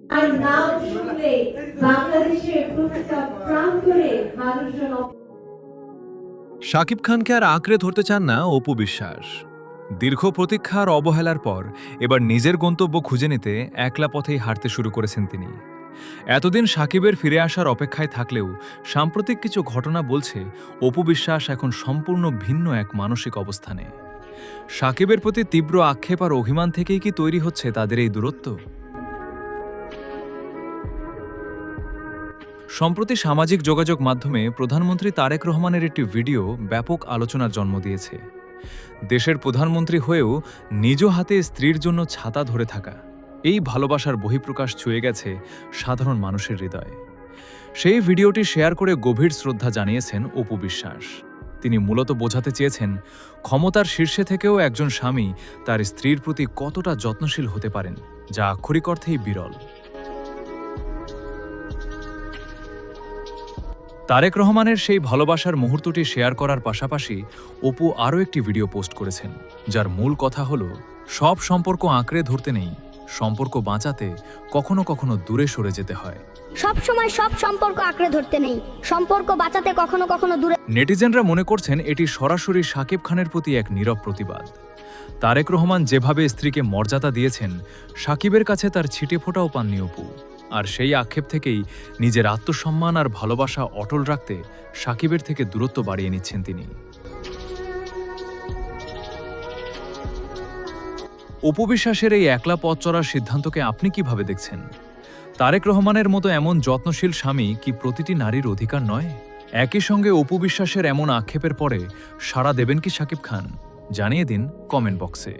আর নাম শুনলে বাংলাদেশের প্রতিটা প্রান্তরে মানুষজন শাকিব খানকে আর আঁকড়ে ধরতে চান না অপু বিশ্বাস। দীর্ঘ প্রতীক্ষা আর অবহেলার পর এবার নিজের গন্তব্য খুঁজে নিতে একলা পথেই হাঁটতে শুরু করেছেন তিনি। এতদিন শাকিবের ফিরে আসার অপেক্ষায় থাকলেও সাম্প্রতিক কিছু ঘটনা বলছে অপু বিশ্বাস এখন সম্পূর্ণ ভিন্ন এক মানসিক অবস্থানে। শাকিবের প্রতি তীব্র আক্ষেপ আর অভিমান থেকেই কি তৈরি হচ্ছে তাদের এই দূরত্ব? সম্প্রতি সামাজিক যোগাযোগ মাধ্যমে প্রধানমন্ত্রী তারেক রহমানের একটি ভিডিও ব্যাপক আলোচনার জন্ম দিয়েছে। দেশের প্রধানমন্ত্রী হয়েও নিজ হাতে স্ত্রীর জন্য ছাতা ধরে থাকা, এই ভালোবাসার বহিঃপ্রকাশ ছুঁয়ে গেছে সাধারণ মানুষের হৃদয়ে। সেই ভিডিওটি শেয়ার করে গভীর শ্রদ্ধা জানিয়েছেন অপু বিশ্বাস। তিনি মূলত বোঝাতে চেয়েছেন, ক্ষমতার শীর্ষে থেকেও একজন স্বামী তার স্ত্রীর প্রতি কতটা যত্নশীল হতে পারেন, যা আক্ষরিক অর্থেই বিরল। তারেক রহমানের সেই ভালোবাসার মুহূর্তটি শেয়ার করার পাশাপাশি অপু আরও একটি ভিডিও পোস্ট করেছেন, যার মূল কথা হল, সব সম্পর্ক আঁকড়ে ধরতে নেই, সম্পর্ক বাঁচাতে কখনো কখনো দূরে সরে যেতে হয়। সব সময় সব সম্পর্ক আঁকড়ে ধরতে নেই, সম্পর্ক বাঁচাতে কখনো কখনো দূরে। নেটিজেনরা মনে করছেন এটি সরাসরি শাকিব খানের প্রতি এক নীরব প্রতিবাদ। তারেক রহমান যেভাবে স্ত্রীকে মর্যাদা দিয়েছেন, শাকিবের কাছে তার ছিটেফোঁটাও পাননি অপু। আর সেই আক্ষেপ থেকেই নিজের আত্মসম্মান আর ভালোবাসা অটল রাখতে শাকিবের থেকে দূরত্ব বাড়িয়ে নিচ্ছেন তিনি। অপু বিশ্বাসের এই একলা পথ চলার সিদ্ধান্তকে আপনি কিভাবে দেখছেন? তারেক রহমানের মতো এমন যত্নশীল স্বামী কি প্রতিটি নারীর অধিকার নয়? একই সঙ্গে অপু বিশ্বাসের এমন আক্ষেপের পরে সাড়া দেবেন কি শাকিব খান? জানিয়ে দিন কমেন্ট বক্সে।